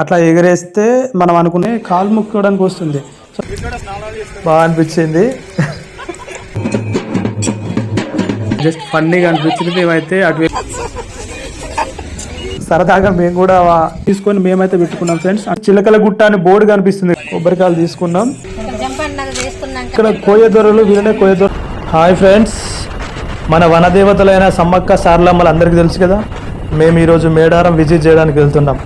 అట్లా ఎగరేస్తే మనం అనుకునే కాలు ముక్కడానికి వస్తుంది. బాగా అనిపించింది, జస్ట్ ఫన్నీగా అనిపించింది. మేమైతే అటు సరదాగా మేము కూడా తీసుకొని మేమైతే పెట్టుకున్నాం ఫ్రెండ్స్. చిలకల గుట్ట అని బోర్డు కనిపిస్తుంది, కొబ్బరికాయలు తీసుకున్నాం. ఇక్కడ కోయదొరలు, వీళ్ళనే కోయదొర. హాయ్ ఫ్రెండ్స్, మన వనదేవతలైన సమ్మక్క సారలమ్మలు అందరికీ తెలుసు కదా. మేము ఈరోజు మేడారం విజిట్ చేయడానికి వెళ్తున్నాం.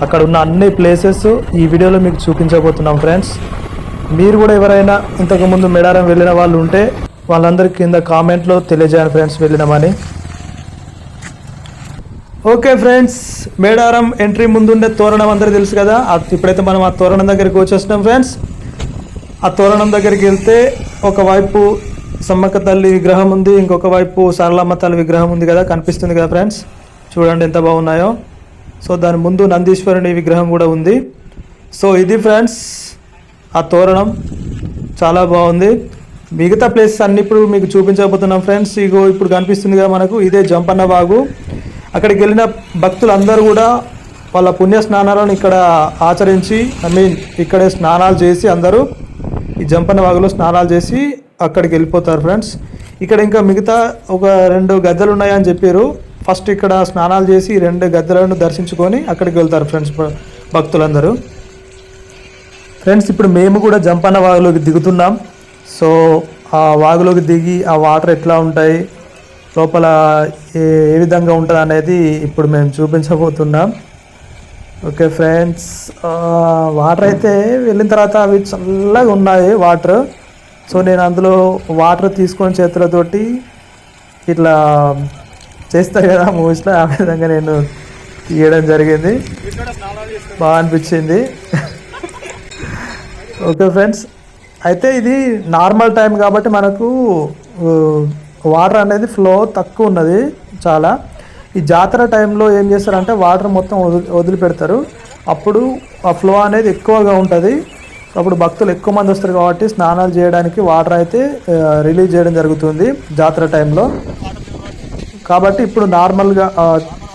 అక్కడ ఉన్న అన్ని ప్లేసెస్ ఈ వీడియోలో మీకు చూపించబోతున్నాం ఫ్రెండ్స్. మీరు కూడా ఎవరైనా ఇంతకుముందు మేడారం వెళ్ళిన వాళ్ళు ఉంటే వాళ్ళందరికీ కింద కామెంట్లో తెలియజేయండి ఫ్రెండ్స్, వెళ్ళినామని. ఓకే ఫ్రెండ్స్, మేడారం ఎంట్రీ ముందుండే తోరణం అందరికీ తెలుసు కదా. ఇప్పుడైతే మనం ఆ తోరణం దగ్గరికి వచ్చేస్తున్నాం ఫ్రెండ్స్. ఆ తోరణం దగ్గరికి వెళ్తే ఒకవైపు సమ్మక్క తల్లి విగ్రహం ఉంది, ఇంకొక వైపు సరళమ్మ తల్లి విగ్రహం ఉంది కదా, కనిపిస్తుంది కదా ఫ్రెండ్స్. చూడండి ఎంత బాగున్నాయో. సో దాని ముందు నందీశ్వరుని విగ్రహం కూడా ఉంది. సో ఇది ఫ్రెండ్స్ ఆ తోరణం, చాలా బాగుంది. మిగతా ప్లేసెస్ అన్ని ఇప్పుడు మీకు చూపించబోతున్నాం ఫ్రెండ్స్. ఇగో ఇప్పుడు కనిపిస్తుంది కదా మనకు, ఇదే జంపన్న వాగు. అక్కడికి వెళ్ళిన భక్తులందరూ కూడా వాళ్ళ పుణ్య స్నానాలను ఇక్కడ ఆచరించి, ఇక్కడే స్నానాలు చేసి అందరూ ఈ జంపన్న వాగులో స్నానాలు చేసి అక్కడికి వెళ్ళిపోతారు ఫ్రెండ్స్. ఇక్కడ ఇంకా మిగతా ఒక 2 గద్దెలు ఉన్నాయని చెప్పారు. ఫస్ట్ ఇక్కడ స్నానాలు చేసి 2 గద్దెలను దర్శించుకొని అక్కడికి వెళ్తారు ఫ్రెండ్స్ భక్తులందరూ. ఫ్రెండ్స్ ఇప్పుడు మేము కూడా జంపన్న వాగులోకి దిగుతున్నాం. సో ఆ వాగులోకి దిగి ఆ వాటర్ ఎట్లా ఉంటాయి, లోపల ఏ విధంగా ఉంటుంది అనేది ఇప్పుడు మేము చూపించబోతున్నాం. ఓకే ఫ్రెండ్స్, వాటర్ అయితే వెళ్ళిన తర్వాత అవి చల్లగా ఉన్నాయి వాటర్. సో నేను అందులో వాటర్ తీసుకొని చేతులతోటి ఇట్లా చేస్తారు కదా మూవీస్లో, ఆ విధంగా నేను తీయడం జరిగింది. బాగా అనిపించింది. ఓకే ఫ్రెండ్స్, అయితే ఇది నార్మల్ టైం కాబట్టి మనకు వాటర్ అనేది ఫ్లో తక్కువ ఉన్నది చాలా. ఈ జాతర టైంలో ఏం చేస్తారంటే వాటర్ మొత్తం వదిలిపెడతారు, అప్పుడు ఆ ఫ్లో అనేది ఎక్కువగా ఉంటుంది. అప్పుడు భక్తులు ఎక్కువ మంది వస్తారు కాబట్టి స్నానాలు చేయడానికి వాటర్ అయితే రిలీజ్ చేయడం జరుగుతుంది జాతర టైంలో. కాబట్టి ఇప్పుడు నార్మల్గా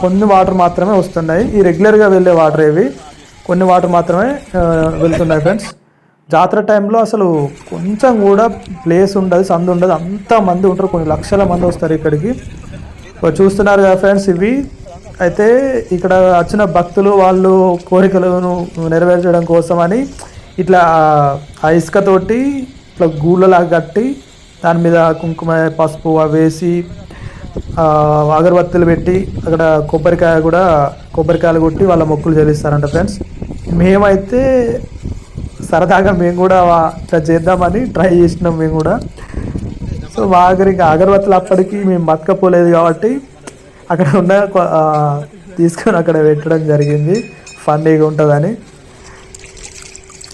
కొన్ని వాటర్ మాత్రమే వస్తున్నాయి. ఈ రెగ్యులర్గా వెళ్ళే వాటర్ ఇవి, కొన్ని వాటర్ మాత్రమే వెళ్తున్నాయి ఫ్రెండ్స్. జాతర టైంలో అసలు కొంచెం కూడా ప్లేస్ ఉండదు, సందు ఉండదు, అంత మంది ఉంటారు, కొన్ని లక్షల మంది వస్తారు ఇక్కడికి. చూస్తున్నారు కదా ఫ్రెండ్స్, ఇవి అయితే ఇక్కడ వచ్చిన భక్తులు వాళ్ళు కోరికలను నెరవేర్చడం కోసమని ఇట్లా ఆ ఇసుకతోటి ఇట్లా గూళ్ళలాగా కట్టి దాని మీద కుంకుమ పసుపు అవి వేసి అగరబత్తులు పెట్టి అక్కడ కొబ్బరికాయలు కొట్టి వాళ్ళ మొక్కులు చెల్లిస్తారంట ఫ్రెండ్స్. మేమైతే సరదాగా మేము కూడా ఇట్లా చేద్దామని ట్రై చేసినాం మేము కూడా. సో మా దగ్గర ఇంకా అగరబత్తులు అప్పటికి మేము బతకపోలేదు కాబట్టి అక్కడ ఉన్న తీసుకొని అక్కడ పెట్టడం జరిగింది, ఫన్నీగా ఉంటుందని.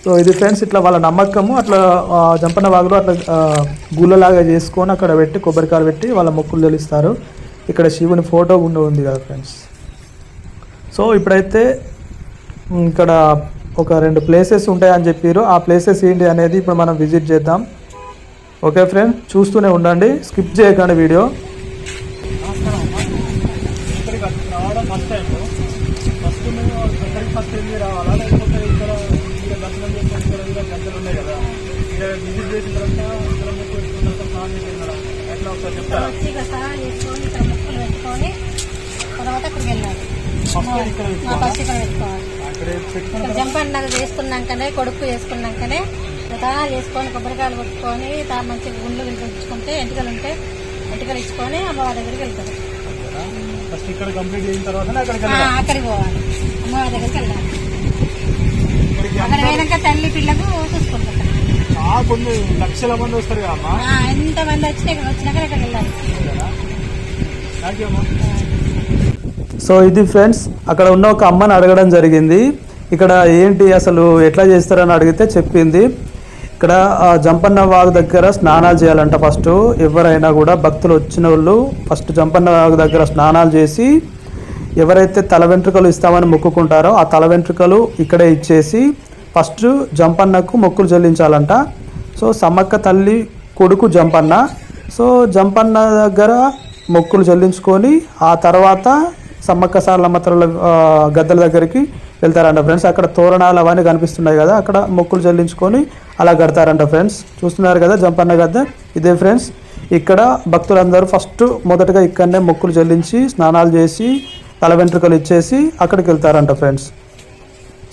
సో ఇది ఫ్రెండ్స్ ఇట్లా వాళ్ళ నమ్మకము. అట్లా జంపన్న వాగులో అట్లా గుళ్ళలాగా చేసుకొని అక్కడ పెట్టి కొబ్బరికాయలు పెట్టి వాళ్ళ మొక్కులు చెల్లిస్తారు. ఇక్కడ శివుని ఫోటో గుండా ఉంది కదా ఫ్రెండ్స్. సో ఇప్పుడైతే ఇక్కడ ఒక 2 ప్లేసెస్ ఉంటాయని చెప్పారు. ఆ ప్లేసెస్ ఏంటి అనేది ఇప్పుడు మనం విజిట్ చేద్దాం. ఓకే ఫ్రెండ్, చూస్తూనే ఉండండి, స్కిప్ చేయకండి వీడియో. జంపన్నది వేసుకున్నాకనే కొడుకు వేసుకున్నాకనే చేసుకొని కొబ్బరికాయలు కొట్టుకొని మంచిగా గుండ్లు ఉంచుకుంటే ఎంటికలు ఉంటే ఎంటికలు ఇచ్చుకొని అమ్మవారి దగ్గరికి వెళ్తారు. అక్కడికి పోవాలి, అమ్మవారి దగ్గరికి వెళ్ళాలి. అక్కడ వేయక తల్లి పిల్లకు చూసుకుంటారు. కొన్ని లక్షల మంది వస్తారు కదా, ఎంతమంది వచ్చినాక ఇక్కడ వెళ్ళాలి. సో ఇది ఫ్రెండ్స్, అక్కడ ఉన్న ఒక అమ్మని అడగడం జరిగింది, ఇక్కడ ఏంటి అసలు ఎట్లా చేస్తారని అడిగితే చెప్పింది. ఇక్కడ జంపన్న వాగు దగ్గర స్నానాలు చేయాలంట. ఫస్ట్ ఎవరైనా కూడా భక్తులు వచ్చిన వాళ్ళు ఫస్ట్ జంపన్న వాగు దగ్గర స్నానాలు చేసి ఎవరైతే తల వెంట్రుకలు ఇస్తామని మొక్కుకుంటారో ఆ తల వెంట్రుకలు ఇక్కడే ఇచ్చేసి ఫస్ట్ జంపన్నకు మొక్కులు చెల్లించాలంట. సో సమ్మక్క తల్లి కొడుకు జంపన్న. సో జంపన్న దగ్గర మొక్కులు చెల్లించుకొని ఆ తర్వాత సమ్మక్క సారలమ్మ తల్లి గద్దెల దగ్గరికి వెళ్తారంట ఫ్రెండ్స్. అక్కడ తోరణాలు అవన్నీ కనిపిస్తున్నాయి కదా, అక్కడ మొక్కులు చెల్లించుకొని అలా కడతారంట ఫ్రెండ్స్. చూస్తున్నారు కదా జంపన్న గద్దె ఇదే ఫ్రెండ్స్. ఇక్కడ భక్తులందరూ మొదటగా ఇక్కడనే మొక్కులు చెల్లించి స్నానాలు చేసి తల వెంట్రుకలు ఇచ్చేసి అక్కడికి వెళ్తారంట ఫ్రెండ్స్.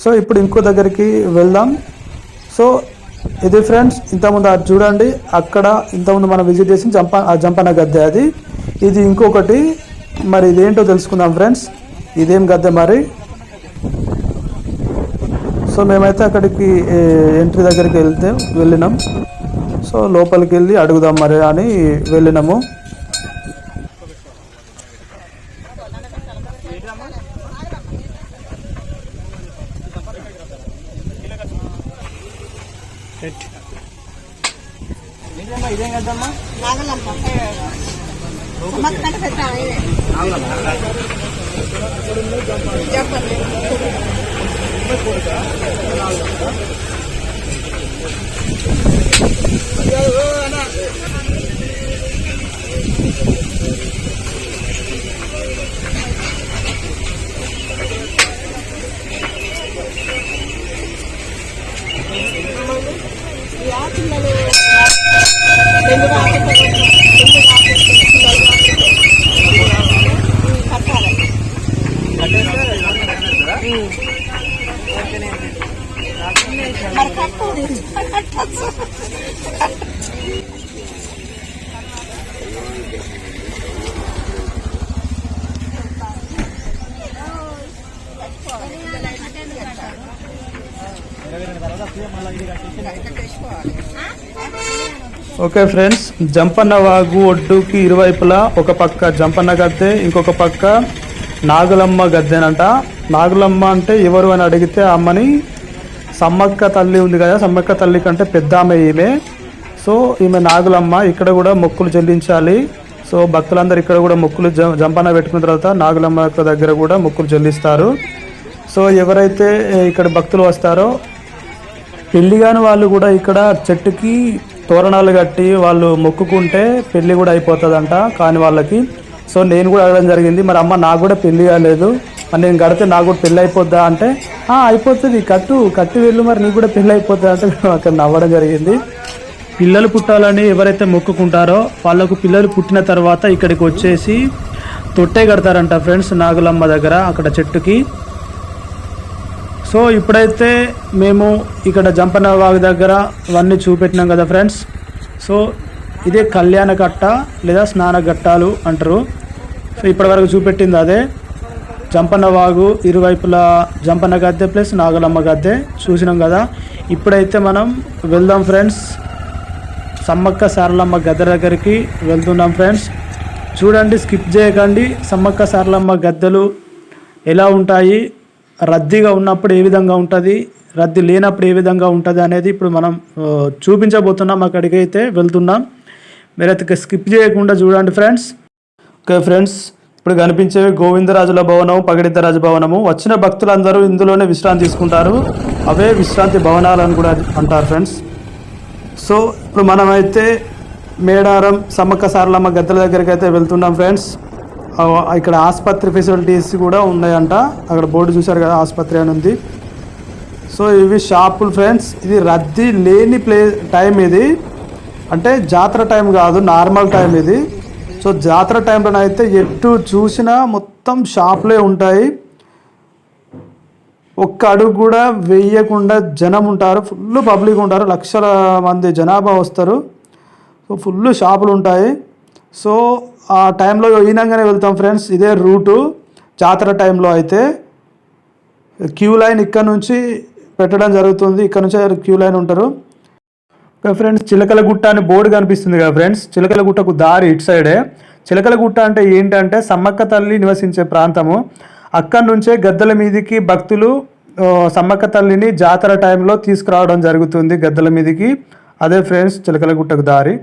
సో ఇప్పుడు ఇంకో దగ్గరికి వెళ్దాం. సో ఇది ఫ్రెండ్స్, ఇంతకుముందు అది చూడండి, అక్కడ ఇంతకుముందు మనం విజిట్ చేసి జంపన్న గద్దె అది. ఇది ఇంకొకటి, మరి ఇదేంటో తెలుసుకుందాం ఫ్రెండ్స్. ఇదేం గద్దె మరి. సో మేమైతే అక్కడికి ఎంట్రీ దగ్గరికి వెళ్ళినాం. సో లోపలికి వెళ్ళి అడుగుదాం మరి అని వెళ్ళినాము. ఇదేం కదమ్మా ఓకే ఫ్రెండ్స్, జంపన్న వాగు ఒడ్డుకి ఇరువైపులా ఒక పక్క జంపన్న గద్దె, ఇంకొక పక్క నాగులమ్మ గద్దెనంట. నాగులమ్మ అంటే ఎవరు అని అడిగితే అమ్మని సమ్మక్క తల్లి ఉంది కదా, సమ్మక్క తల్లి కంటే పెద్ద ఆమె ఈమె. సో ఈమె నాగులమ్మ. ఇక్కడ కూడా మొక్కులు చెల్లించాలి. సో భక్తులందరూ ఇక్కడ కూడా మొక్కులు జంపన్న పెట్టుకున్న తర్వాత నాగులమ్మ దగ్గర కూడా మొక్కులు చెల్లిస్తారు. సో ఎవరైతే ఇక్కడ భక్తులు వస్తారో పెళ్లి కాని వాళ్ళు కూడా ఇక్కడ చెట్టుకి తోరణాలు కట్టి వాళ్ళు మొక్కుకుంటే పెళ్ళి కూడా అయిపోతుందంట కాని వాళ్ళకి. సో నేను కూడా అడగడం జరిగింది, మరి అమ్మ నాకు కూడా పెళ్ళి కాలేదు, మరి నేను కడితే నాకు కూడా పెళ్ళి అయిపోద్దా అంటే అయిపోతుంది, కట్టి వెళ్ళు, మరి నీకు కూడా పెళ్ళి అయిపోతుంది అంటే అక్కడ నవ్వడం జరిగింది. పిల్లలు పుట్టాలని ఎవరైతే మొక్కుకుంటారో వాళ్ళకు పిల్లలు పుట్టిన తర్వాత ఇక్కడికి వచ్చేసి తొట్టే కడతారంట ఫ్రెండ్స్ నాగులమ్మ దగ్గర అక్కడ చెట్టుకి. సో ఇప్పుడైతే మేము ఇక్కడ జంపన్న వాగు దగ్గర అవన్నీ చూపెట్టినాం కదా ఫ్రెండ్స్. సో ఇదే కళ్యాణ గట్ట లేదా స్నాన ఘట్టాలు అంటారు. సో ఇప్పటివరకు చూపెట్టింది అదే జంపన్న వాగు ఇరువైపులా జంపన్న గద్దె ప్లస్ నాగులమ్మ గద్దె చూసినాం కదా. ఇప్పుడైతే మనం వెళ్దాం ఫ్రెండ్స్, సమ్మక్క సారలమ్మ గద్దె దగ్గరికి వెళ్తున్నాం ఫ్రెండ్స్. చూడండి, స్కిప్ చేయకండి. సమ్మక్క సారలమ్మ గద్దెలు ఎలా ఉంటాయి, రద్దీగా ఉన్నప్పుడు ఏ విధంగా ఉంటుంది, రద్దీ లేనప్పుడు ఏ విధంగా ఉంటుంది అనేది ఇప్పుడు మనం చూపించబోతున్నాం. అక్కడికి అయితే వెళ్తున్నాం, మీరైతే స్కిప్ చేయకుండా చూడండి ఫ్రెండ్స్. ఓకే ఫ్రెండ్స్, ఇప్పుడు కనిపించేవి గోవిందరాజుల భవనం, పగడిద్దరాజు భవనము. వచ్చిన భక్తులందరూ ఇందులోనే విశ్రాంతి తీసుకుంటారు. అవే విశ్రాంతి భవనాలను కూడా అంటారు ఫ్రెండ్స్. సో ఇప్పుడు మనమైతే మేడారం సమ్మక్క సారలమ్మ గద్దెల దగ్గరికి అయితే వెళ్తున్నాం ఫ్రెండ్స్. ఇక్కడ ఆసుపత్రి ఫెసిలిటీస్ కూడా ఉన్నాయంట, అక్కడ బోర్డు చూశారు కదా, ఆసుపత్రి అని ఉంది. సో ఇవి షాపులు ఫ్రెండ్స్. ఇది రద్దీ లేని టైం ఇది, అంటే జాతర టైం కాదు, నార్మల్ టైం ఇది. సో జాతర టైంలోనైతే ఎటు చూసినా మొత్తం షాపులే ఉంటాయి. ఒక్క అడుగు కూడా వేయకుండా జనం ఉంటారు, ఫుల్ పబ్లిక్ ఉంటారు, లక్షల మంది జనాభా వస్తారు. సో ఫుల్ షాపులు ఉంటాయి. సో ఆ టైంలో ఈనంగానే వెళ్తాం ఫ్రెండ్స్. ఇదే రూటు జాతర టైంలో అయితే. క్యూ లైన్ ఇక్కడ నుంచి పెట్టడం జరుగుతుంది, ఇక్కడ నుంచి క్యూ లైన్ ఉంటారు. ఫ్రెండ్స్, చిలకలగుట్ట అని బోర్డు కనిపిస్తుంది కదా ఫ్రెండ్స్, చిలకలగుట్టకు దారి ఇటు సైడే. చిలకలగుట్ట అంటే ఏంటంటే సమ్మక్క తల్లి నివసించే ప్రాంతము. అక్కడి నుంచే గద్దెల మీదికి భక్తులు సమ్మక్క తల్లిని జాతర టైంలో తీసుకురావడం జరుగుతుంది గద్దెల మీదికి. అదే ఫ్రెండ్స్ చిలకలగుట్టకు దారి.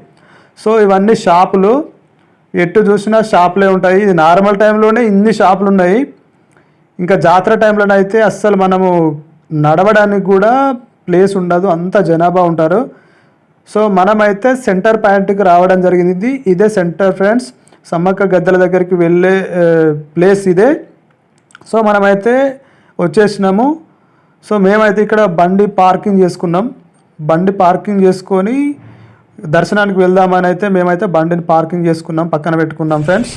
సో ఇవన్నీ షాపులు, ఎటు చూసినా షాపులే ఉంటాయి. ఇది నార్మల్ టైంలోనే ఇన్ని షాపులు ఉన్నాయి, ఇంకా జాతర టైంలోనైతే అస్సలు మనము నడవడానికి కూడా ప్లేస్ ఉండదు, అంత జనాభా ఉంటారు. సో మనమైతే సెంటర్ పాయింట్కి రావడం జరిగింది. ఇదే సెంటర్ ఫ్రెండ్స్, సమ్మక్క గద్దెల దగ్గరికి వెళ్ళే ప్లేస్ ఇదే. సో మనమైతే వచ్చేసినాము. సో మేమైతే ఇక్కడ బండి పార్కింగ్ చేసుకున్నాం. బండి పార్కింగ్ చేసుకొని దర్శనానికి వెళ్దామని అయితే మేమైతే బండిని పార్కింగ్ చేసుకున్నాం, పక్కన పెట్టుకున్నాం ఫ్రెండ్స్.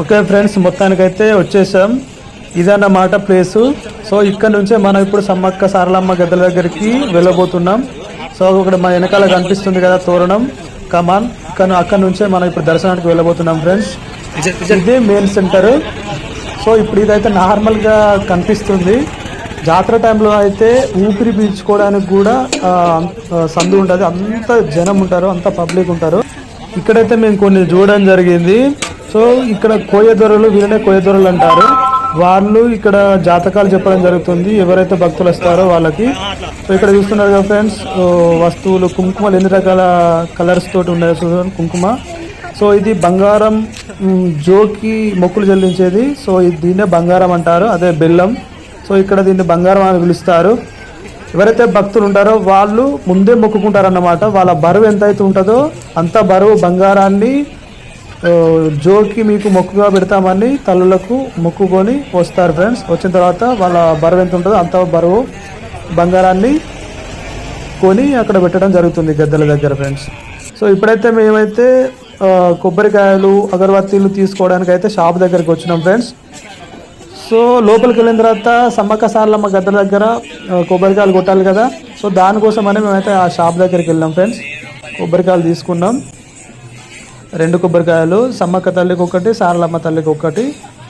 ఓకే ఫ్రెండ్స్, మొత్తానికైతే వచ్చేసాం. ఇదన్నమాట ప్లేసు. సో ఇక్కడ నుంచే మనం ఇప్పుడు సమ్మక్క సారలమ్మ గద్దెల దగ్గరికి వెళ్ళబోతున్నాం. సో ఇక్కడ మన వెనకాల కనిపిస్తుంది కదా తోరణం, కమాన్, అక్కడ నుంచే మనం ఇప్పుడు దర్శనానికి వెళ్ళబోతున్నాం ఫ్రెండ్స్. ఇదే మెయిన్ సెంటర్. సో ఇప్పుడు ఇదైతే నార్మల్గా కనిపిస్తుంది. జాతర టైంలో అయితే ఊపిరి పీల్చుకోవడానికి కూడా సందు ఉంటుంది, అంత జనం ఉంటారు, అంత పబ్లిక్ ఉంటారు. ఇక్కడైతే మేము కొన్ని చూడడం జరిగింది. సో ఇక్కడ కోయదొరలు, వీళ్ళనే కోయదొరలు అంటారు. వాళ్ళు ఇక్కడ జాతకాలు చెప్పడం జరుగుతుంది ఎవరైతే భక్తులు వస్తారో వాళ్ళకి. సో ఇక్కడ చూస్తున్నారు కదా ఫ్రెండ్స్, వస్తువులు, కుంకుమలు ఎన్ని రకాల కలర్స్ తోటి ఉన్నాయి చూడండి కుంకుమ. సో ఇది బంగారం, జోకి మొక్కులు చెల్లించేది. సో దీన్నే బంగారం అంటారు, అదే బెల్లం. సో ఇక్కడ దీన్ని బంగారం అని పిలుస్తారు. ఎవరైతే భక్తులు ఉంటారో వాళ్ళు ముందే మొక్కుకుంటారన్నమాట. వాళ్ళ బరువు ఎంత అయితే ఉంటుందో అంత బరువు బంగారాన్ని జోకి మీకు మొక్కుగా పెడతామని తల్లులకు మొక్కుకొని వస్తారు ఫ్రెండ్స్. వచ్చిన తర్వాత వాళ్ళ బరువు ఎంత ఉంటుందో అంత బరువు బంగారాన్ని కొని అక్కడ పెట్టడం జరుగుతుంది గద్దెల దగ్గర ఫ్రెండ్స్. సో ఇప్పుడైతే మేమైతే కొబ్బరికాయలు, అగరబత్తీలు తీసుకోవడానికి అయితే షాప్ దగ్గరికి వచ్చినాం ఫ్రెండ్స్. సో లోపలికి వెళ్ళిన తర్వాత సమ్మక్క సారలమ్మ గద్దెల దగ్గర కొబ్బరికాయలు కొట్టాలి కదా. సో దానికోసమని మేమైతే ఆ షాప్ దగ్గరికి వెళ్ళాం ఫ్రెండ్స్. కొబ్బరికాయలు తీసుకున్నాం, 2 కొబ్బరికాయలు, సమ్మక్క తల్లికి ఒకటి, సారలమ్మ తల్లికి ఒకటి,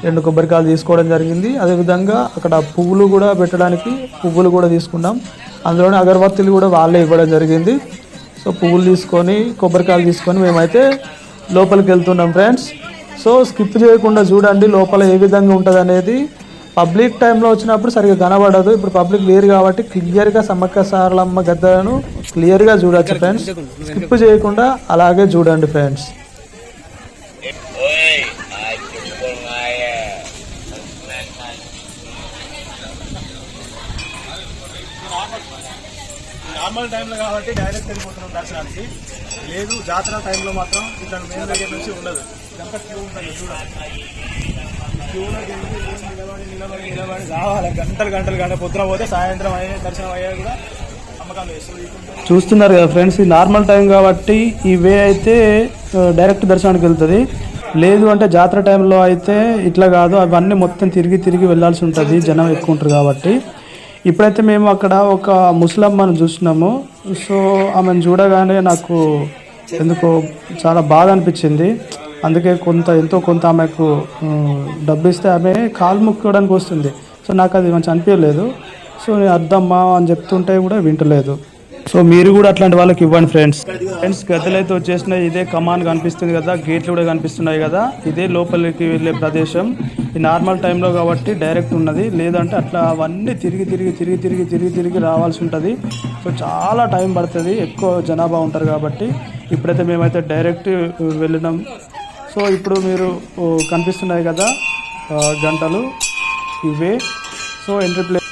2 కొబ్బరికాయలు తీసుకోవడం జరిగింది. అదేవిధంగా అక్కడ పువ్వులు కూడా పెట్టడానికి పువ్వులు కూడా తీసుకున్నాం. అందులోనే అగరబత్తీలు కూడా వాళ్ళే ఇవ్వడం జరిగింది. సో పువ్వులు తీసుకొని, కొబ్బరికాయలు తీసుకొని మేమైతే లోపలికి వెళ్తున్నాం ఫ్రెండ్స్. సో స్కిప్ చేయకుండా చూడండి లోపల ఏ విధంగా ఉంటుంది అనేది. పబ్లిక్ టైంలో వచ్చినప్పుడు సరిగ్గా కనబడదు, ఇప్పుడు పబ్లిక్ లేరు కాబట్టి క్లియర్గా సమ్మక్క సారలమ్మ గద్దెలను క్లియర్గా చూడొచ్చు ఫ్రెండ్స్. స్కిప్ చేయకుండా అలాగే చూడండి ఫ్రెండ్స్. నార్మల్ టైంలో కాబట్టి డైరెక్ట్ వెళ్ళిపోతున్నాం దర్శనానికి. లేదు జాతర టైంలో మాత్రం ఇక్కడ మెయిన్ దగ్గర నుంచి ఉండదు, ఇదంతా క్యూ ఉంటుంది. చూడాలి క్యూలోకి నిలబడి రావాలి, గంటలు పొద్దున పోతే సాయంత్రం అయ్యే దర్శనం అయ్యే కూడా అమ్మకాలు వేస్తుంది. చూస్తున్నారు కదా ఫ్రెండ్స్, ఈ నార్మల్ టైం కాబట్టి ఈ వే అయితే డైరెక్ట్ దర్శనానికి వెళ్తుంది. లేదు అంటే జాతర టైంలో అయితే ఇట్లా కాదు, అవన్నీ మొత్తం తిరిగి వెళ్ళాల్సి ఉంటుంది, జనం ఎక్కువ ఉంటారు కాబట్టి. ఇప్పుడైతే మేము అక్కడ ఒక ముసలమ్మను చూసినాము. సో ఆమెను చూడగానే నాకు ఎందుకో చాలా బాధ అనిపించింది. అందుకే ఎంతో కొంత ఆమెకు డబ్బు ఇస్తే ఆమె కాలు ముక్కోవడానికి వస్తుంది. సో నాకు అది మంచి అనిపించలేదు. సో నేను అద్దమ్మా అని చెప్తుంటే కూడా వింటలేదు. సో మీరు కూడా అట్లాంటి వాళ్ళకి ఇవ్వండి ఫ్రెండ్స్. గద్దెలు అయితే వచ్చేసినాయి. ఇదే కమాన్ కనిపిస్తుంది కదా, గేట్లు కూడా కనిపిస్తున్నాయి కదా, ఇదే లోపలికి వెళ్ళే ప్రదేశం. ఈ నార్మల్ టైంలో కాబట్టి డైరెక్ట్ ఉన్నది, లేదంటే అట్లా అవన్నీ తిరిగి రావాల్సి ఉంటుంది. సో చాలా టైం పడుతుంది, ఎక్కువ జనాభా ఉంటారు కాబట్టి. ఇప్పుడైతే మేమైతే డైరెక్ట్ వెళ్ళినాం. సో ఇప్పుడు మీరు కనిపిస్తున్నాయి కదా గంటలు, ఇవే. సో ఎంట్రీ ప్లేస్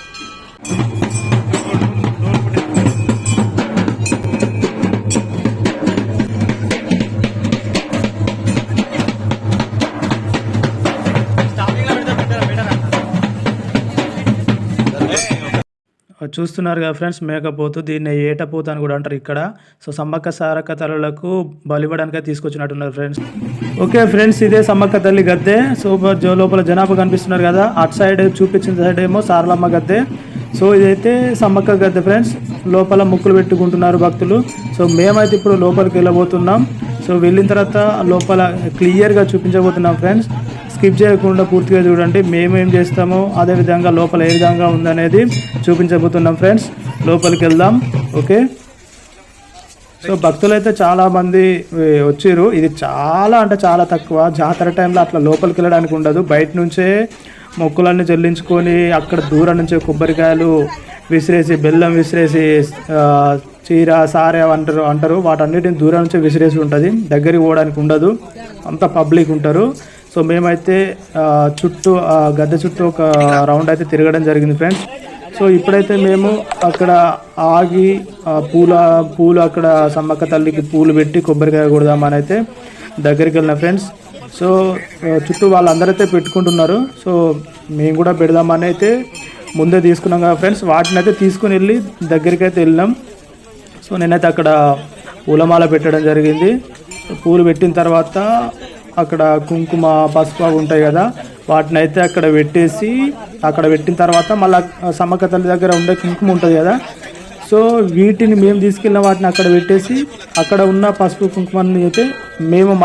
చూస్తున్నారు కదా ఫ్రెండ్స్, మేకపోతు, దీన్ని ఏటపోతు అని కూడా అంటారు ఇక్కడ. సో సమ్మక్క సారక్క తల్లులకు బలివ్వడానికి తీసుకొచ్చినట్టున్నారు ఫ్రెండ్స్. ఓకే ఫ్రెండ్స్, ఇదే సమ్మక్క తల్లి గద్దె. సో లోపల జనాభా కనిపిస్తున్నారు కదా, అటు సైడ్ చూపించిన సైడ్ ఏమో సారలమ్మ గద్దె. సో ఇదైతే సమ్మక్క గద్దె ఫ్రెండ్స్. లోపల ముక్కులు పెట్టుకుంటున్నారు భక్తులు. సో మేమైతే ఇప్పుడు లోపలికి వెళ్ళబోతున్నాం. సో వెళ్ళిన తర్వాత లోపల క్లియర్గా చూపించబోతున్నాం ఫ్రెండ్స్. స్కిప్ చేయకుండా పూర్తిగా చూడండి, మేమేం చేస్తామో అదేవిధంగా లోపల ఏ విధంగా ఉందనేది చూపించబోతున్నాం ఫ్రెండ్స్. లోపలికి వెళ్దాం. ఓకే, సో భక్తులు అయితే చాలామంది వచ్చారు. ఇది చాలా అంటే చాలా తక్కువ. జాతర టైంలో అట్లా లోపలికి వెళ్ళడానికి ఉండదు, బయట నుంచే మొక్కులన్నీ చెల్లించుకొని అక్కడ దూరం నుంచే కొబ్బరికాయలు విసిరేసి, బెల్లం విసిరేసి, చీర సారే అంటారు వాటన్నిటిని దూరం నుంచే విసిరేసి ఉంటుంది, దగ్గరికి పోవడానికి ఉండదు, అంత పబ్లిక్ ఉంటారు. సో మేమైతే గద్దె చుట్టూ ఒక రౌండ్ అయితే తిరగడం జరిగింది ఫ్రెండ్స్. సో ఇప్పుడైతే మేము అక్కడ ఆగి పూలు అక్కడ సమ్మక్క తల్లికి పూలు పెట్టి కొబ్బరికాయ కొడదామని అయితే దగ్గరికి వెళ్ళిన ఫ్రెండ్స్. సో చుట్టూ వాళ్ళందరైతే పెట్టుకుంటున్నారు. సో మేము కూడా పెడదామని అయితే ముందే తీసుకున్నాం కదా ఫ్రెండ్స్, వాటిని అయితే తీసుకుని వెళ్ళి దగ్గరికి అయితే వెళ్ళినాం. సో నేనైతే అక్కడ పూలమాల పెట్టడం జరిగింది. పూలు పెట్టిన తర్వాత అక్కడ కుంకుమ పసుపు అవి ఉంటాయి కదా, వాటిని అయితే అక్కడ పెట్టేసి, అక్కడ పెట్టిన తర్వాత మళ్ళీ సమ్మక్క తల్లి దగ్గర ఉండే కుంకుమ ఉంటుంది కదా, సో వీటిని మేము తీసుకెళ్ళిన వాటిని అక్కడ పెట్టేసి, అక్కడ ఉన్న పసుపు కుంకుమని అయితే మేము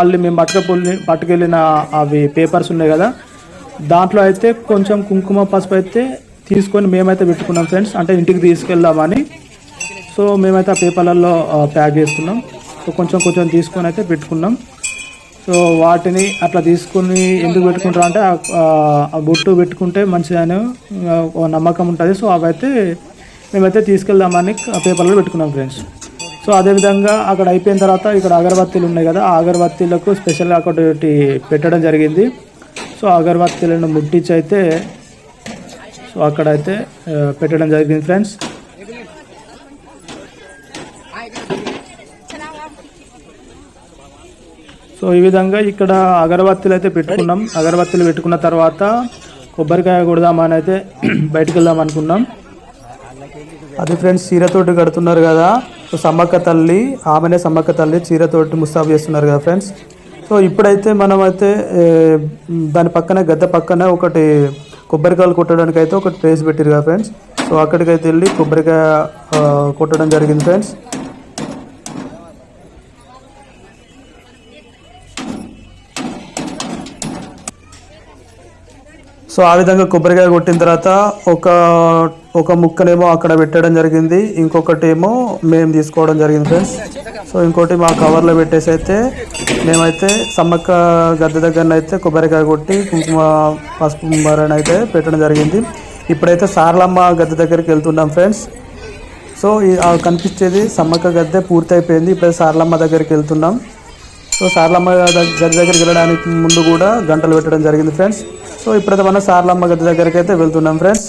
పట్టుకెళ్ళిన అవి పేపర్స్ ఉన్నాయి కదా, దాంట్లో అయితే కొంచెం కుంకుమ పసుపు అయితే తీసుకొని మేమైతే పెట్టుకున్నాం ఫ్రెండ్స్, అంటే ఇంటికి తీసుకెళ్దామని. సో మేమైతే ఆ పేపర్లలో ప్యాక్ చేసుకున్నాం. సో కొంచెం తీసుకొని అయితే పెట్టుకున్నాం. సో వాటిని అట్లా తీసుకుని ఎందుకు పెట్టుకుంటారు అంటే ఆ బొట్టు పెట్టుకుంటే మంచిదని నమ్మకం ఉంటుంది. సో అవైతే మేమైతే తీసుకెళ్దామని పేపర్లో పెట్టుకున్నాం ఫ్రెండ్స్. సో అదేవిధంగా అక్కడ అయిపోయిన తర్వాత ఇక్కడ అగరబత్తీలు ఉన్నాయి కదా, ఆ అగరబత్తీలకు స్పెషల్గా ఒకటి పెట్టడం జరిగింది. సో అగరబత్తీలను ముట్టించి అయితే సో అక్కడైతే పెట్టడం జరిగింది ఫ్రెండ్స్. సో ఈ విధంగా ఇక్కడ అగరబత్తీలు అయితే పెట్టుకున్నాం. అగరబత్తీలు పెట్టుకున్న తర్వాత కొబ్బరికాయ కొడదామని అయితే బయటకు వెళ్దాం అనుకున్నాం. అది ఫ్రెండ్స్ చీరతోటి కడుతున్నారు కదా, సో సమ్మక్క తల్లి, ఆమెనే సమ్మక్క తల్లి చీరతోటి ముస్తాబు చేస్తున్నారు కదా ఫ్రెండ్స్. సో ఇప్పుడైతే మనమైతే దాని పక్కన గద్దె పక్కన ఒకటి కొబ్బరికాయలు కొట్టడానికి అయితే ఒక ప్లేస్ పెట్టారు కదా ఫ్రెండ్స్. సో అక్కడికైతే వెళ్ళి కొబ్బరికాయ కొట్టడం జరిగింది ఫ్రెండ్స్. సో ఆ విధంగా కొబ్బరికాయ కొట్టిన తర్వాత ఒక ముక్కనేమో అక్కడ పెట్టడం జరిగింది, ఇంకొకటి ఏమో మేము తీసుకోవడం జరిగింది ఫ్రెండ్స్. సో ఇంకోటి మా కవర్లో పెట్టేసి అయితే మేమైతే సమ్మక్క గద్దె దగ్గరనైతే కొబ్బరికాయ కొట్టి కుంకుమ పసుపు మరణ అయితే పెట్టడం జరిగింది. ఇప్పుడైతే సారలమ్మ గద్దె దగ్గరికి వెళ్తున్నాం ఫ్రెండ్స్. సో కనిపించేది సమ్మక్క గద్దె పూర్తి అయిపోయింది. ఇప్పుడైతే సారలమ్మ దగ్గరికి వెళ్తున్నాం. సో సారలమ్మ గద్దె దగ్గరికి వెళ్ళడానికి ముందు కూడా గంటలు పెట్టడం జరిగింది ఫ్రెండ్స్. సో ఇప్పుడైతే మనం సారలమ్మ గద్దె దగ్గరికి అయితే వెళ్తున్నాం ఫ్రెండ్స్.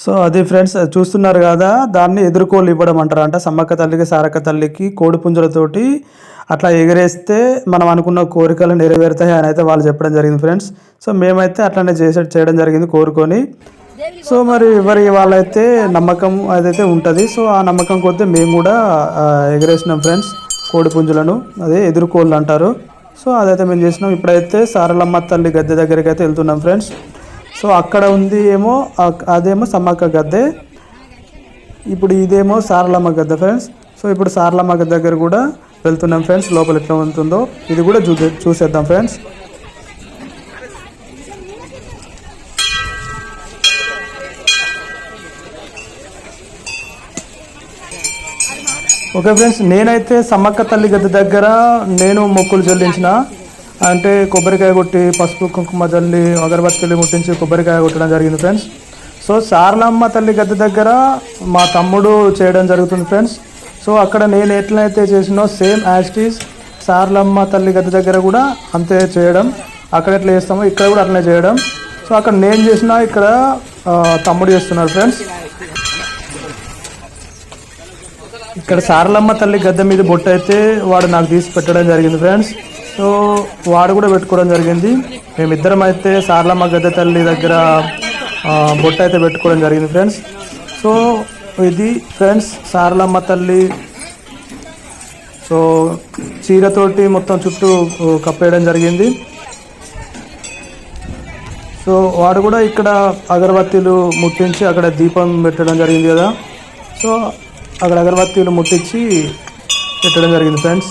సో అది ఫ్రెండ్స్ చూస్తున్నారు కదా, దాన్ని ఎదుర్కోలు ఇవ్వడం అంటారు. అంటే సమ్మక్క తల్లికి సారక్క తల్లికి కోడి పుంజులతోటి అట్లా ఎగరేస్తే మనం అనుకున్న కోరికలు నెరవేరుతాయి అని అయితే వాళ్ళు చెప్పడం జరిగింది ఫ్రెండ్స్. సో మేమైతే అట్లనే చేయడం జరిగింది కోరుకొని. సో మరి వాళ్ళైతే నమ్మకం అదైతే ఉంటుంది. సో ఆ నమ్మకం కొద్దీ మేము కూడా ఎగరేసినాం ఫ్రెండ్స్ కోడి పుంజులను, అదే ఎదుర్కోళ్ళు అంటారు. సో అదైతే మేము చేసినాం. ఇప్పుడైతే సారలమ్మ తల్లి గద్దె దగ్గరికి అయితే వెళ్తున్నాం ఫ్రెండ్స్. సో అక్కడ ఉంది ఏమో, అదేమో సమ్మక్క గద్దె, ఇప్పుడు ఇదేమో సారలమ్మ గద్దె ఫ్రెండ్స్. సో ఇప్పుడు సారలమ్మ గద్దె దగ్గర కూడా వెళ్తున్నాం ఫ్రెండ్స్. లోపల ఎట్లా ఉంటుందో ఇది కూడా చూసేద్దాం ఫ్రెండ్స్. ఓకే ఫ్రెండ్స్, నేనైతే సమ్మక్క తల్లి గద్దె దగ్గర నేను మొక్కులు చెల్లించిన, అంటే కొబ్బరికాయ కొట్టి పసుపు కుంకుమ జల్లి అగరబత్తులు ముట్టించి కొబ్బరికాయ కొట్టడం జరిగింది ఫ్రెండ్స్. సో సారలమ్మ తల్లి గద్దె దగ్గర మా తమ్ముడు చేయడం జరుగుతుంది ఫ్రెండ్స్. సో అక్కడ నేను ఎట్లయితే చేసినో సేమ్ యాస్టీస్ సారలమ్మ తల్లి గద్దె దగ్గర కూడా అంతే చేయడం. అక్కడ ఎట్లా చేస్తామో ఇక్కడ కూడా అట్లనే చేయడం. సో అక్కడ నేను చేసిన ఇక్కడ తమ్ముడు చేస్తున్నాడు ఫ్రెండ్స్. ఇక్కడ సారలమ్మ తల్లి గద్దె మీద బొట్టు అయితే వాడు నాకు తీసి పెట్టడం జరిగింది ఫ్రెండ్స్. సో వాడు కూడా పెట్టుకోవడం జరిగింది. మేమిద్దరం అయితే సారలమ్మ గద్దె తల్లి దగ్గర బొట్టు అయితే పెట్టుకోవడం జరిగింది ఫ్రెండ్స్. సో ఇది ఫ్రెండ్స్ సారలమ్మ తల్లి. సో చీరతోటి మొత్తం చుట్టూ కప్పేయడం జరిగింది. సో వాడు కూడా ఇక్కడ అగరబత్తీలు ముట్టించి అక్కడ దీపం పెట్టడం జరిగింది కదా, సో అక్కడ అగరబత్తీలు ముట్టించి పెట్టడం జరిగింది ఫ్రెండ్స్.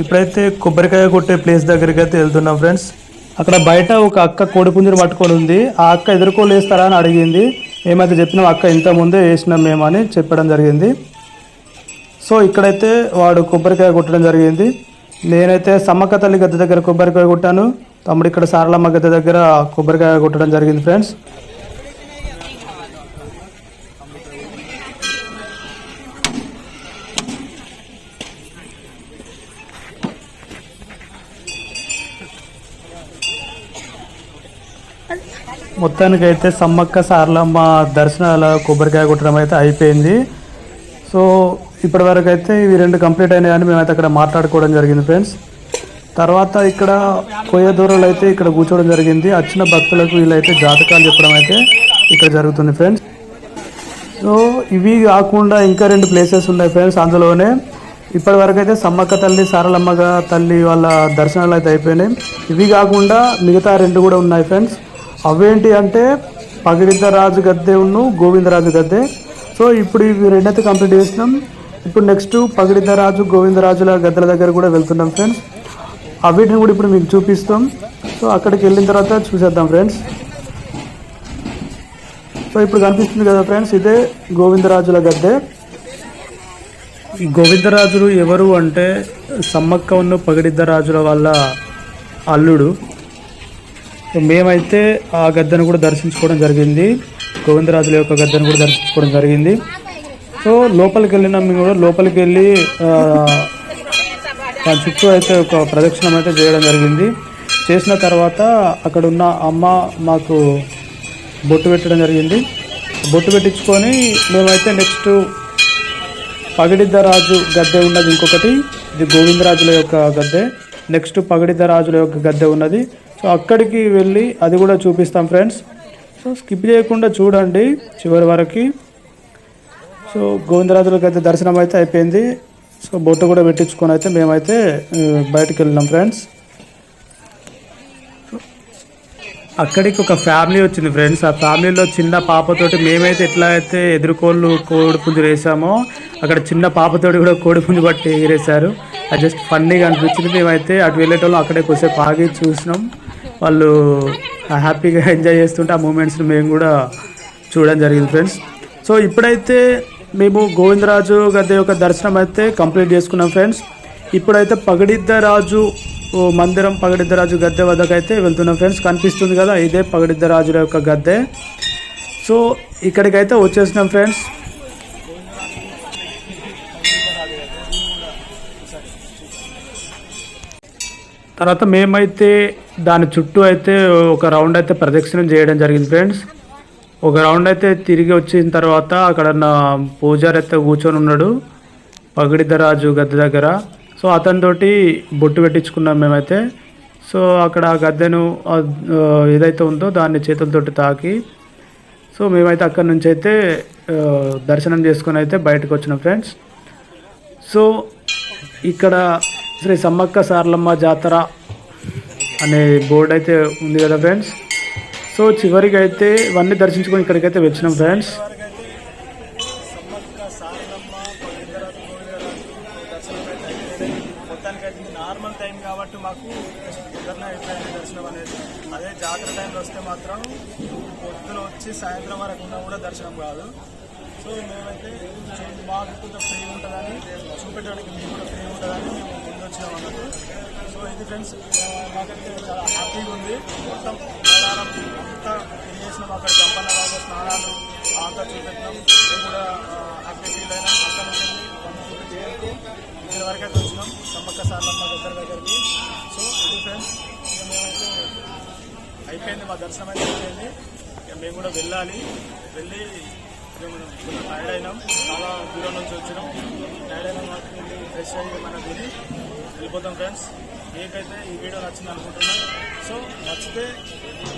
ఇప్పుడైతే కొబ్బరికాయ కొట్టే ప్లేస్ దగ్గరికి అయితే వెళ్తున్నాం ఫ్రెండ్స్. అక్కడ బయట ఒక అక్క కోడిపుంజుని పట్టుకొని ఉంది. ఆ అక్క ఎదుర్కోలు వేస్తారా అని అడిగింది. మేమైతే చెప్పినాం అక్క ఇంత ముందే వేసినాం మేము అని చెప్పడం జరిగింది. సో ఇక్కడైతే వాడు కొబ్బరికాయ కొట్టడం జరిగింది. నేనైతే సమ్మక్క తల్లి గద్దె దగ్గర కొబ్బరికాయ కొట్టాను. తమ్ముడు ఇక్కడ సారలమ్మ గద్దె దగ్గర కొబ్బరికాయ కొట్టడం జరిగింది ఫ్రెండ్స్. మొత్తానికైతే సమ్మక్క సారలమ్మ దర్శనాల కొబ్బరికాయ కొట్టడం అయితే అయిపోయింది. సో ఇప్పటి వరకు అయితే ఇవి 2 కంప్లీట్ అయినాయని మేమైతే అక్కడ మాట్లాడుకోవడం జరిగింది ఫ్రెండ్స్. తర్వాత ఇక్కడ కొయ్య దూరాలు అయితే ఇక్కడ కూర్చోవడం జరిగింది. వచ్చిన భక్తులకు వీళ్ళైతే జాతకాలు చెప్పడం అయితే ఇక్కడ జరుగుతుంది ఫ్రెండ్స్. సో ఇవి కాకుండా ఇంకా 2 ప్లేసెస్ ఉన్నాయి ఫ్రెండ్స్. అందులోనే ఇప్పటి వరకు అయితే సమ్మక్క తల్లి సారలమ్మ తల్లి వాళ్ళ దర్శనాలు అయితే అయిపోయినాయి. ఇవి కాకుండా మిగతా 2 కూడా ఉన్నాయి ఫ్రెండ్స్. అవేంటి అంటే పగిడిద్దరాజు గద్దె గోవిందరాజు గద్దె. సో ఇప్పుడు ఇవి 2 అయితే కంప్లీట్ చేసినాం. ఇప్పుడు నెక్స్ట్ పగిడిద్దరాజు గోవిందరాజుల గద్దెల దగ్గర కూడా వెళ్తున్నాం ఫ్రెండ్స్. వీటిని కూడా ఇప్పుడు మీకు చూపిస్తాం. సో అక్కడికి వెళ్ళిన తర్వాత చూసేద్దాం ఫ్రెండ్స్. సో ఇప్పుడు కనిపిస్తుంది కదా ఫ్రెండ్స్, ఇదే గోవిందరాజుల గద్దె. ఈ గోవిందరాజులు ఎవరు అంటే సమ్మక్క పగిడిద్దరాజుల వాళ్ళ అల్లుడు. మేమైతే ఆ గద్దెను కూడా దర్శించుకోవడం జరిగింది. గోవిందరాజుల యొక్క గద్దెను కూడా దర్శించుకోవడం జరిగింది. సో లోపలికి వెళ్ళినాం. మేము కూడా లోపలికి వెళ్ళి దాని చుట్టూ అయితే ఒక ప్రదక్షిణం అయితే చేయడం జరిగింది. చేసిన తర్వాత అక్కడ ఉన్న అమ్మ మాకు బొట్టు పెట్టడం జరిగింది. బొట్టు పెట్టించుకొని మేమైతే నెక్స్ట్ పగిడిద్దరాజు గద్దె ఉన్నది ఇంకొకటి, ఇది గోవిందరాజుల యొక్క గద్దె. నెక్స్ట్ పగిడిద్దరాజుల యొక్క గద్దె ఉన్నది. సో అక్కడికి వెళ్ళి అది కూడా చూపిస్తాం ఫ్రెండ్స్. సో స్కిప్ చేయకుండా చూడండి చివరి వరకు. సో గోవిందరాజుల గద్దె దర్శనం అయితే అయిపోయింది. సో బొట్టు కూడా పెట్టించుకొని అయితే మేమైతే బయటకు వెళ్ళినాం ఫ్రెండ్స్. అక్కడికి ఒక ఫ్యామిలీ వచ్చింది ఫ్రెండ్స్. ఆ ఫ్యామిలీలో చిన్న పాపతోటి మేమైతే ఎట్లా అయితే ఎదురుకోళ్ళు కోడిపుంజు వేసామో అక్కడ చిన్న పాపతోటి కూడా కోడిపుంజు బట్టి ఎగిరేశారు. అది జస్ట్ ఫన్నీగా అనిపించింది. మేమైతే అటు వెళ్ళేటోళ్ళం అక్కడే కొద్దిసేపు ఆగి చూసినాం. వాళ్ళు హ్యాపీగా ఎంజాయ్ చేస్తుంటే ఆ మూమెంట్స్ని మేము కూడా చూడడం జరిగింది ఫ్రెండ్స్. సో ఇప్పుడైతే మేము గోవిందరాజు గద్దె యొక్క దర్శనం అయితే కంప్లీట్ చేసుకున్నాం ఫ్రెండ్స్. ఇప్పుడైతే పగిడిద్దరాజు మందిరం, పగిడిద్దరాజు గద్దె వద్దకైతే వెళ్తున్నాం ఫ్రెండ్స్. కనిపిస్తుంది కదా, ఇదే పగిడిద్దరాజుల యొక్క గద్దె. సో ఇక్కడికైతే వచ్చేసినాం ఫ్రెండ్స్. తర్వాత మేమైతే దాని చుట్టూ అయితే ఒక రౌండ్ అయితే ప్రదక్షిణం చేయడం జరిగింది ఫ్రెండ్స్. ఒక రౌండ్ అయితే తిరిగి వచ్చిన తర్వాత అక్కడ నా పూజారి అయితే కూర్చొని ఉన్నాడు పగిడిద్దరాజు గద్దె దగ్గర. సో అతనితోటి బొట్టు పెట్టించుకున్నాం మేమైతే. సో అక్కడ ఆ గద్దెను ఏదైతే ఉందో దాన్ని చేతులతోటి తాకి సో మేమైతే అక్కడి నుంచి అయితే దర్శనం చేసుకొని అయితే బయటకు వచ్చినాం ఫ్రెండ్స్. సో ఇక్కడ శ్రీ సమ్మక్క సారలమ్మ జాతర అనే బోర్డు అయితే ఉంది కదా ఫ్రెండ్స్. సో చివరికి అయితే ఇవన్నీ దర్శించుకొని ఇక్కడికైతే వచ్చినాం ఫ్రెండ్స్. సమ్మక్క సారలమ్మ పగిడిద్దరాజు గోవిందరాజు దర్శనం అయితే అయిపోయింది. మొత్తానికైతే నార్మల్ టైం కాబట్టి మాకు తొందరనే అయిపోయింది దర్శనం అనేది. అదే జాతర టైంలో వస్తే మాత్రం పొద్దున వచ్చి సాయంత్రం వరకు ఉన్నా కూడా దర్శనం కాదు. సో మేమైతే మాకు కొంచెం ఫ్రీ ఉంటుందని చూపెట్టడానికి మీకు కూడా ఫ్రీ ఉంటుందని మేము ముందు వచ్చినాం అన్నట్టు. సో ఇది ఫ్రెండ్స్, మాకైతే చాలా హ్యాపీగా ఉంది. మొత్తం మేడారం అంతా తిరిగేసినాం. అక్కడ జంపన్న బాబు స్నానాలు అంతా చూపెట్టినాం. మేము కూడా హ్యాపీ ఫీల్ అయినాం. అక్కడ నుంచి చూపించేందుకు ఇక్కడ వరకు అయితే వచ్చినాం సమ్మక్క సారలమ్మ దగ్గరికి. సో ఇది ఫ్రెండ్స్, మేమైతే అయిపోయింది, మా దర్శనం అయితే అయిపోయింది. ఇక మేము కూడా వెళ్ళి కొంచెం టైర్డ్ అయినాం. చాలా దూరం నుంచి వచ్చినాం. టైర్డ్ అయినా మాకు ఫ్రెష్ అయ్యి మన గురి వెళ్ళిపోతాం ఫ్రెండ్స్. మీకైతే ఈ వీడియో నచ్చింది అనుకుంటున్నాం. సో నచ్చితే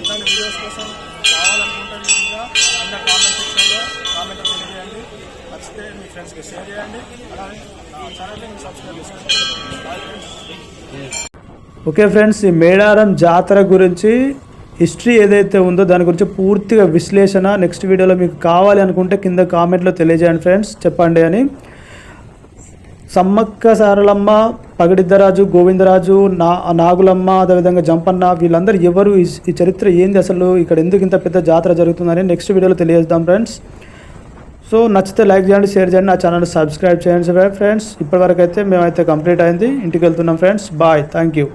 ఇలాంటి వీడియోస్ కోసం కావాలనుకుంటే ఇంకా కింద కామెంట్ సెక్షన్లో కామెంట్ తెలియజేయండి. నచ్చితే మీ ఫ్రెండ్స్కి షేర్ చేయండి. అలాగే నా ఛానల్ని మీరు సబ్స్క్రైబ్ చేసుకోండి. Bye friends. ఓకే ఫ్రెండ్స్, ఈ మేడారం జాతర గురించి హిస్టరీ ఏదైతే ఉందో దాని గురించి పూర్తిగా విశ్లేషణ నెక్స్ట్ వీడియోలో మీకు కావాలి అనుకుంటే కింద కామెంట్లో తెలియజేయండి ఫ్రెండ్స్, చెప్పండి అని. సమ్మక్క సారలమ్మ, పగిడిద్దరాజు, గోవిందరాజు, నాగులమ్మ, అదేవిధంగా జంపన్న, వీళ్ళందరూ ఎవరు, ఈ చరిత్ర ఏంది, అసలు ఇక్కడ ఎందుకు ఇంత పెద్ద జాతర జరుగుతుందని నెక్స్ట్ వీడియోలో తెలియజేద్దాం ఫ్రెండ్స్. సో నచ్చితే లైక్ చేయండి, షేర్ చేయండి, నా ఛానల్ సబ్స్క్రైబ్ చేయండి ఫ్రెండ్స్. ఇప్పటివరకు అయితే మేమైతే కంప్లీట్ అయింది, ఇంటికి వెళ్తున్నాం ఫ్రెండ్స్. Bye, thank you.